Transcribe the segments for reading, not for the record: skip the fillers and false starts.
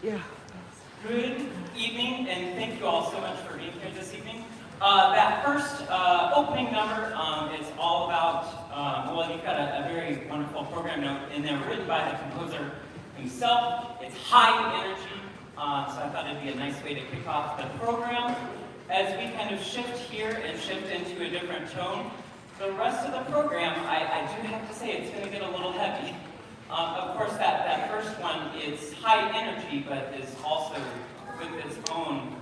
Yeah. Good evening, and thank you all so much for being here this evening. That first opening number is all about, well, you've got a very wonderful program note in there written by the composer himself. It's high energy, so I thought it'd be a nice way to kick off the program. As we kind of shift here and shift into a different tone, the rest of the program, I do have to say, it's going to get a little heavy. Of course, that first one is high energy, but is also with its own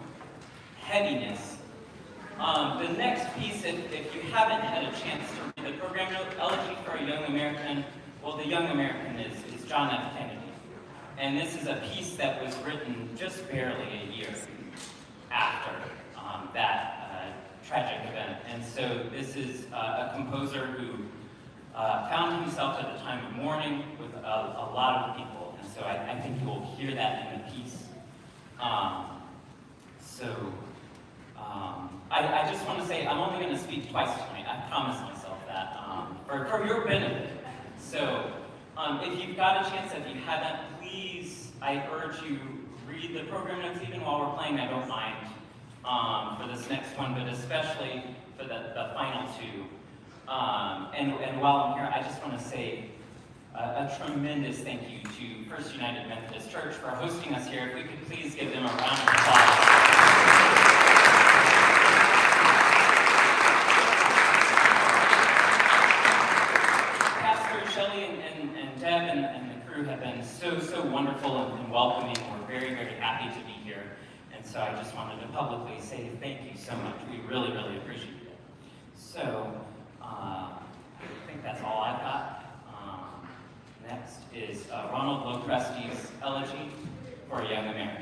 heaviness. The next piece, if you haven't had a chance to read the program note, Elegy for a Young American, well, the Young American is John F. Kennedy. And this is a piece that was written just barely a year after that tragic event. And so this is a composer who found himself at a time of mourning with a lot of people, and so I think you will hear that in the piece. I just want to say I'm only going to speak twice tonight. I promised myself that for your benefit. So if you've got a chance, if you haven't, please, I urge you, read the program notes even while we're playing. I don't mind for this next one, but especially for the final two. And while I'm here, I just want to say a tremendous thank you to First United Methodist Church for hosting us here. If we could please give them a round of applause. Pastor Shelley and Deb and the crew have been so wonderful and welcoming. We're very, very happy to be here. And so I just wanted to publicly say thank you so much. We really, really appreciate it. So, I think that's all I've got. Next is Ronald Lopresti's Elegy for a Young American.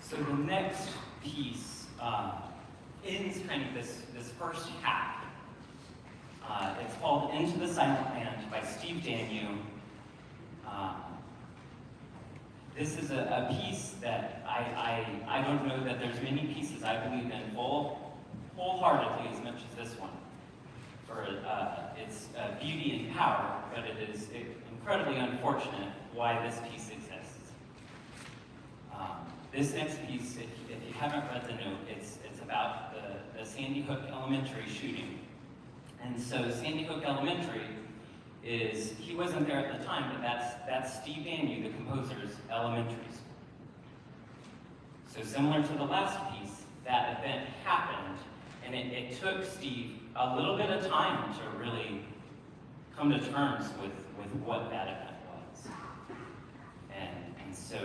So the next piece ends kind of this first half. It's called Into the Silent Land by Steve Danyu. This is a piece that I don't know that there's many pieces I believe in wholeheartedly as much as this one for its beauty and power, but it is incredibly unfortunate why this piece exists. This next piece, if you haven't read the note, it's about the Sandy Hook Elementary shooting. And so Sandy Hook Elementary he wasn't there at the time, but that's Steve Danyu, the composer's elementary school. So similar to the last piece, that event happened, and it took Steve a little bit of time to really come to terms with what that event was. And so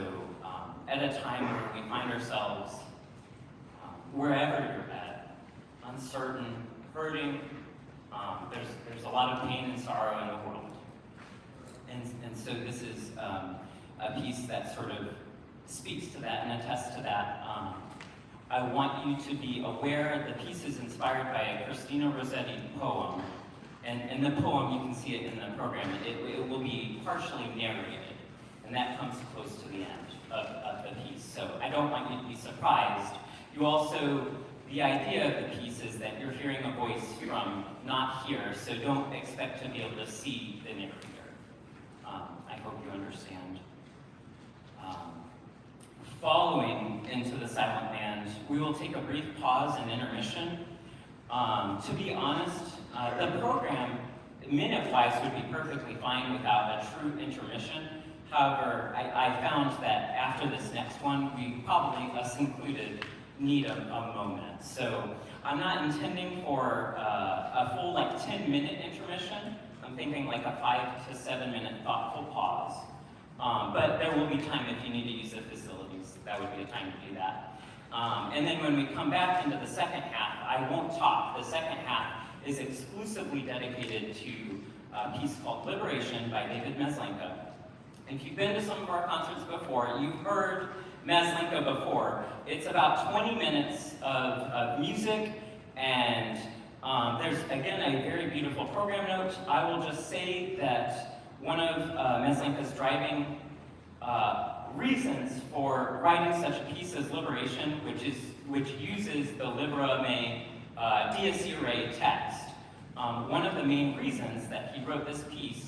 at a time where we find ourselves, wherever you're at, uncertain, hurting, there's a lot of pain and sorrow in the world. And so this is a piece that sort of speaks to that and attests to that. I want you to be aware the piece is inspired by a Christina Rossetti poem. And in the poem, you can see it in the program, it will be partially narrated. And that comes close to the end of the piece. So I don't want you to be surprised. You also, the idea of the piece is that you're hearing a voice from not here, so don't expect to be able to see the narrator. I hope you understand. Following Into the Silent Land, we will take a brief pause and intermission. To be honest, the program, minute-wise, would be perfectly fine without a true intermission. However, I found that after this next one, we probably, us included, need a moment. So I'm not intending for a full 10-minute intermission. I'm thinking like a 5 to 7 minute thoughtful pause. But there will be time if you need to use the facilities. That would be a time to do that. And then when we come back into the second half, I won't talk. The second half is exclusively dedicated to a piece called Liberation by David Maslenka. If you've been to some of our concerts before, you've heard Maslenka before. It's about 20 minutes of music, and there's, again, a very beautiful program note. I will just say that one of Maslenka's driving reasons for writing such a piece as Liberation, which uses the Libera Me Dies Irae text, one of the main reasons that he wrote this piece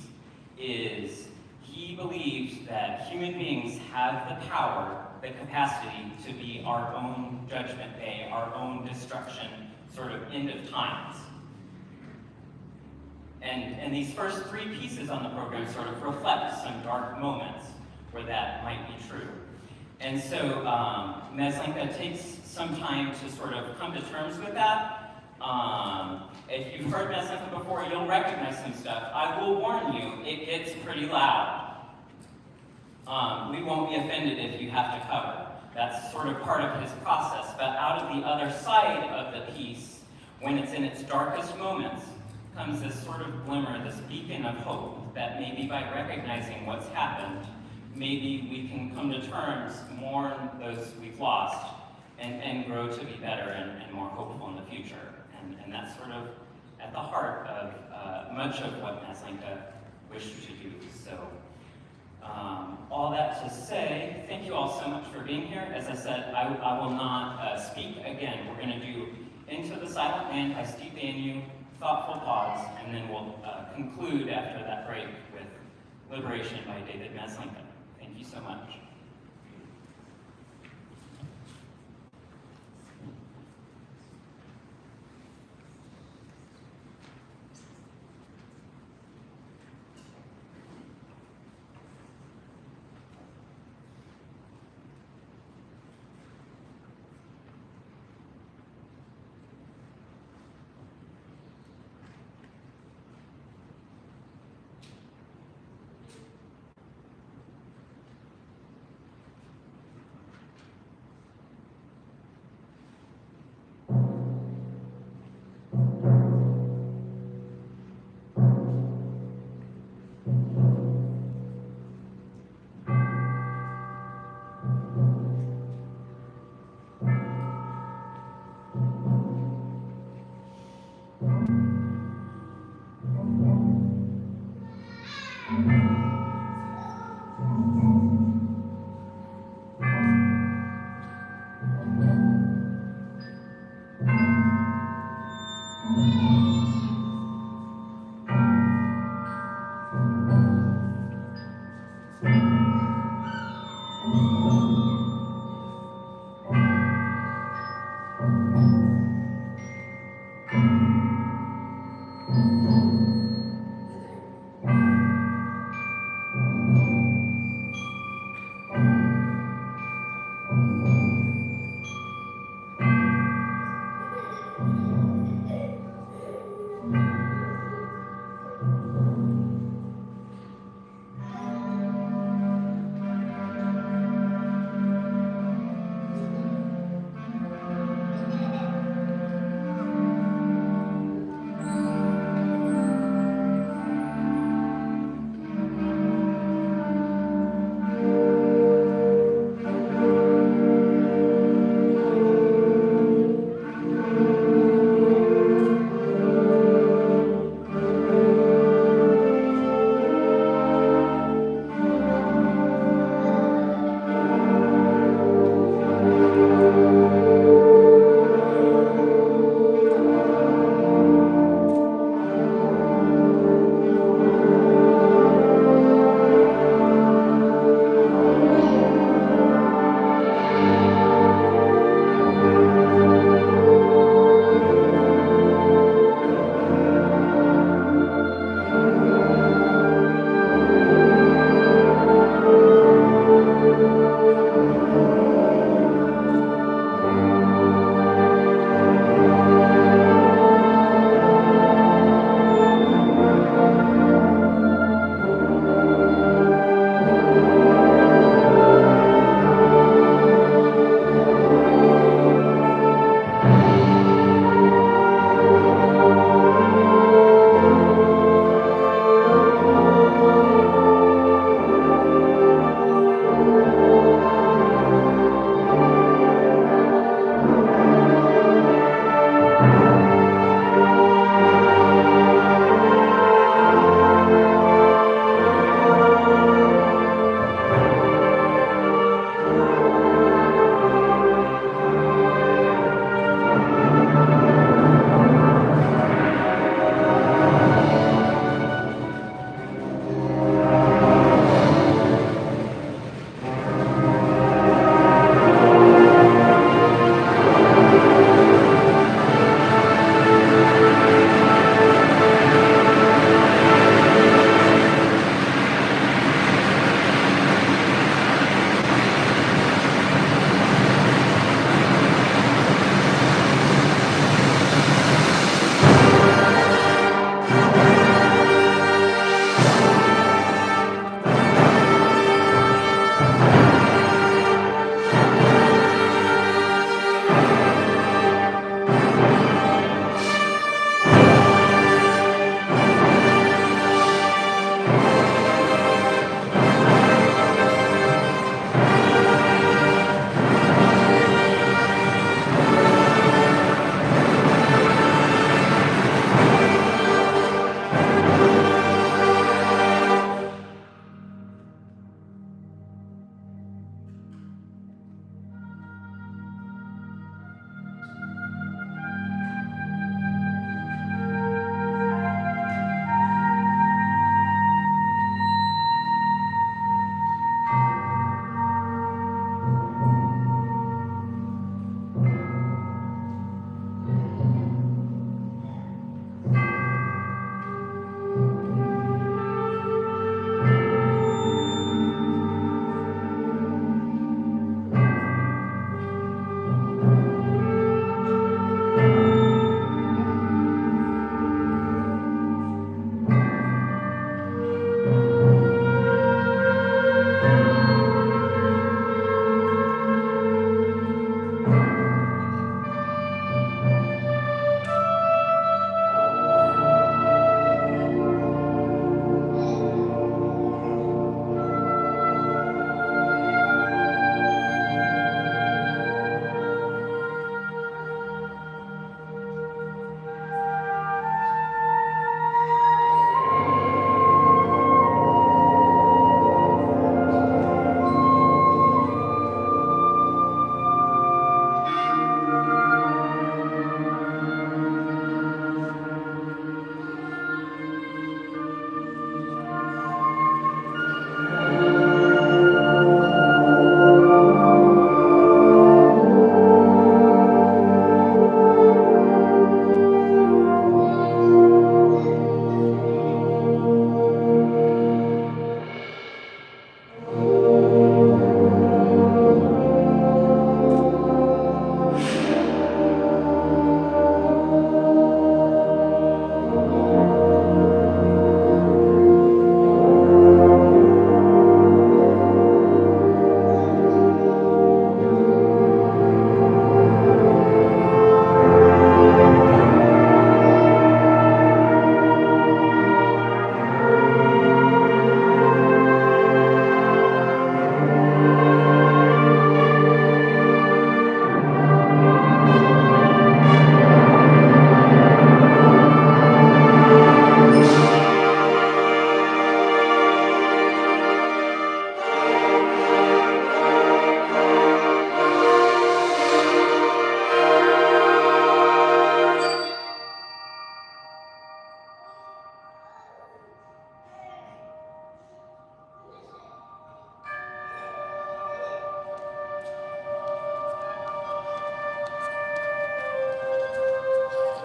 is he believed that human beings have the power, the capacity to be our own judgment day, our own destruction, sort of end of times. And these first three pieces on the program sort of reflect some dark moments where that might be true. And so Maslenka takes some time to sort of come to terms with that. If you've heard Maslenka before, you'll recognize some stuff. I will warn you, it gets pretty loud. We won't be offended if you have to cover. That's sort of part of his process. But out of the other side of the piece, when it's in its darkest moments, comes this sort of glimmer, this beacon of hope, that maybe by recognizing what's happened, maybe we can come to terms, mourn those we've lost, and grow to be better and more hopeful in the future. And that's sort of at the heart of much of what Maslenka wished to do. So all that to say, thank you all so much for being here. As I said, I will not speak again. We're going to do Into the Silent Land by Steve Danyu, thoughtful pause, and then we'll conclude after that break with Liberation by David Maslenka. Thank you so much.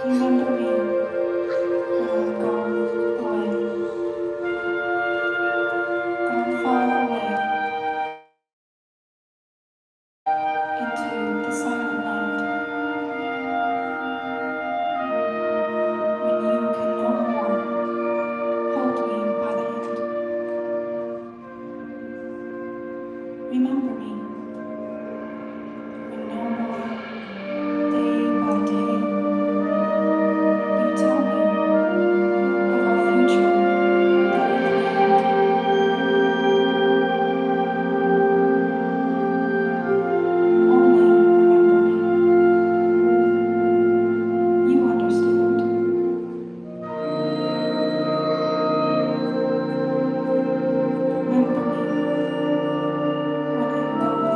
Remember me when I'm gone away, gone far away into the silent night, when you can no more hold me by the hand. Remember me when no more, day by day, you tell me of our future that we planned. Only remember me. You understand. Remember me when I'm gone.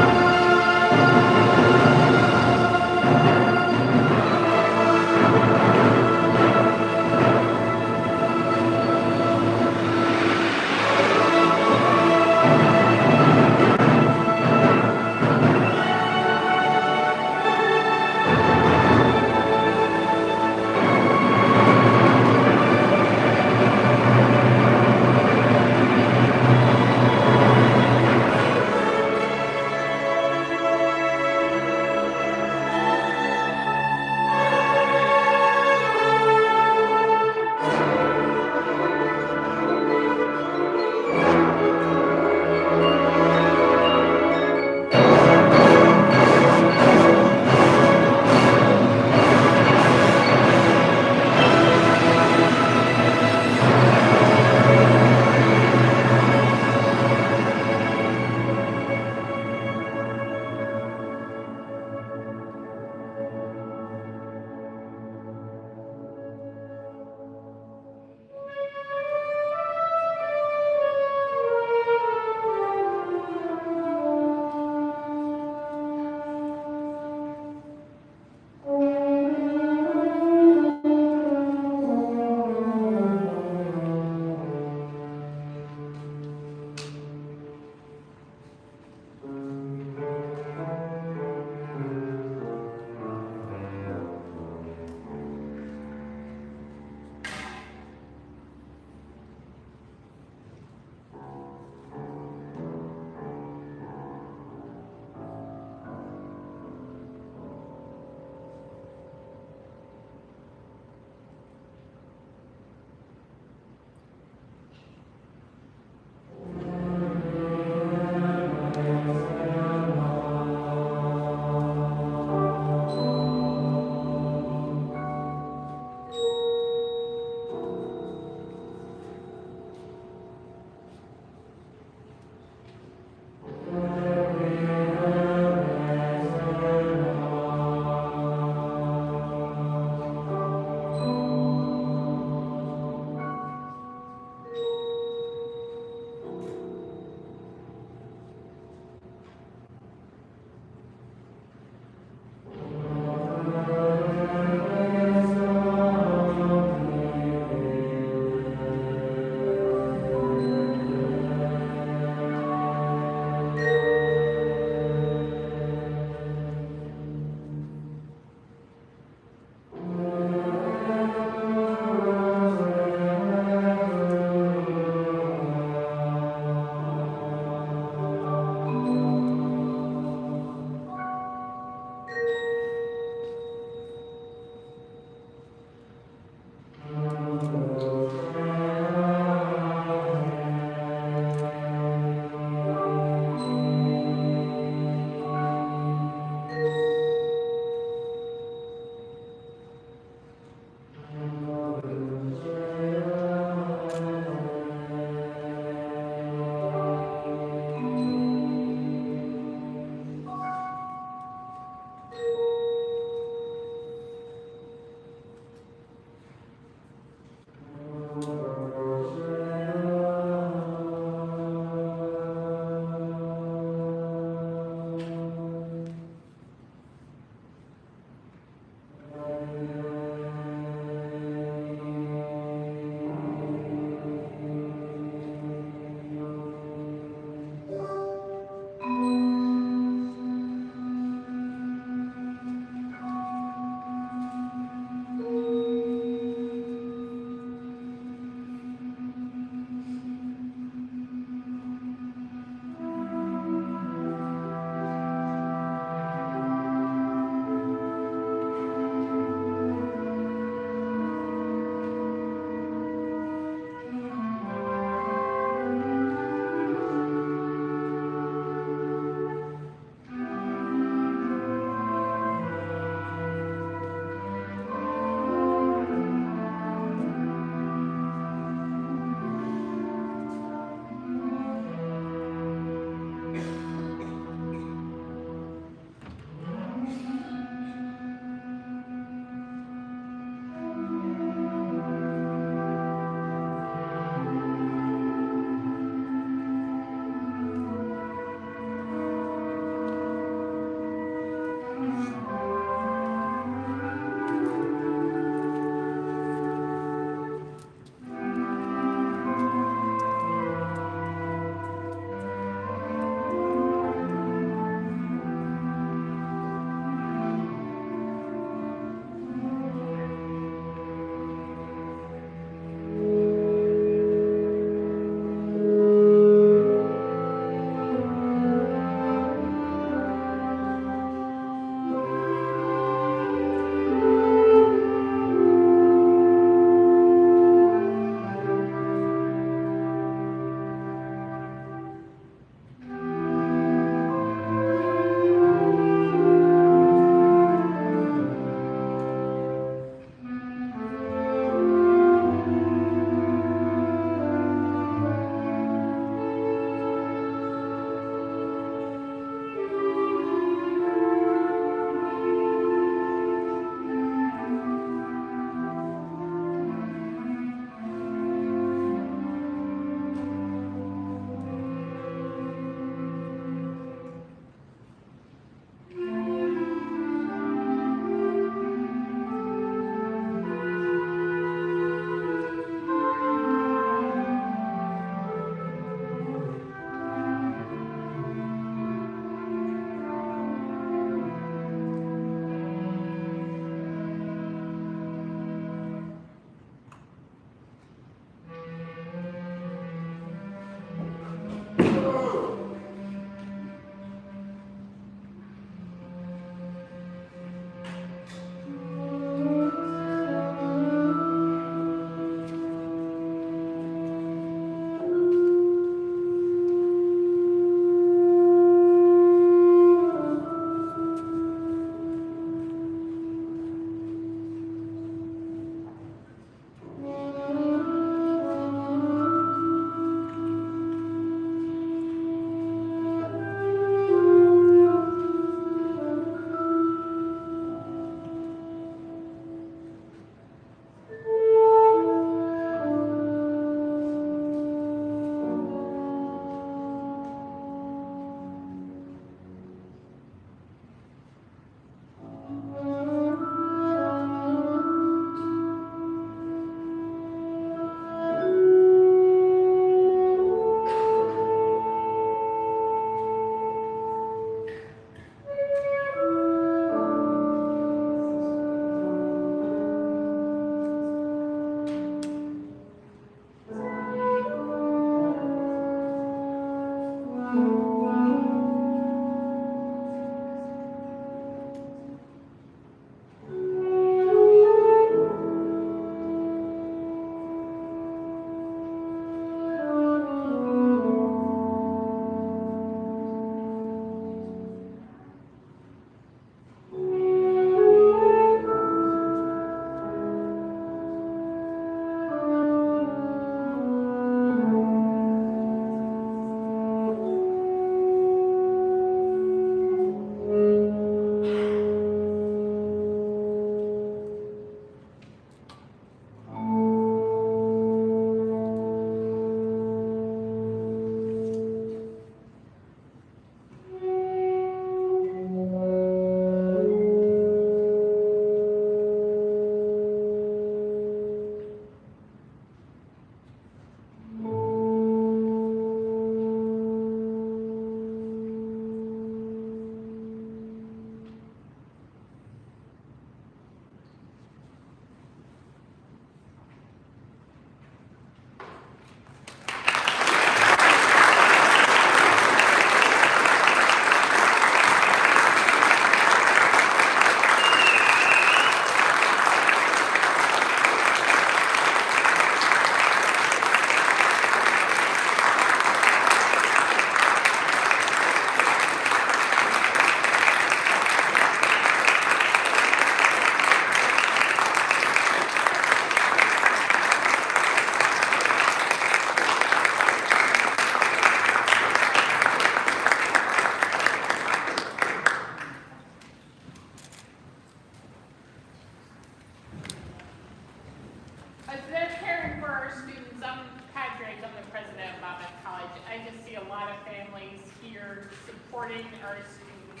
They're caring for our students. I'm Padres, I'm the president of Monmouth College. I just see a lot of families here supporting our students.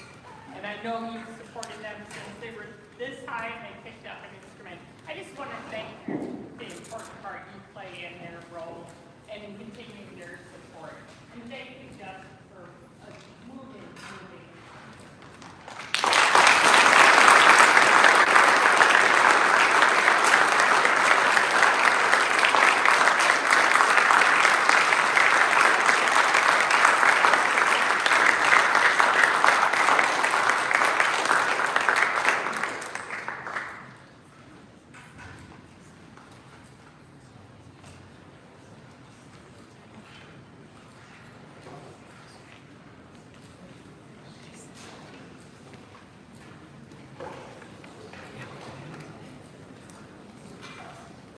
And I know you've supported them since they were this high and they picked up an instrument. I just want to thank you for the important part you play in their role and in continuing their support. And thank you, Justin.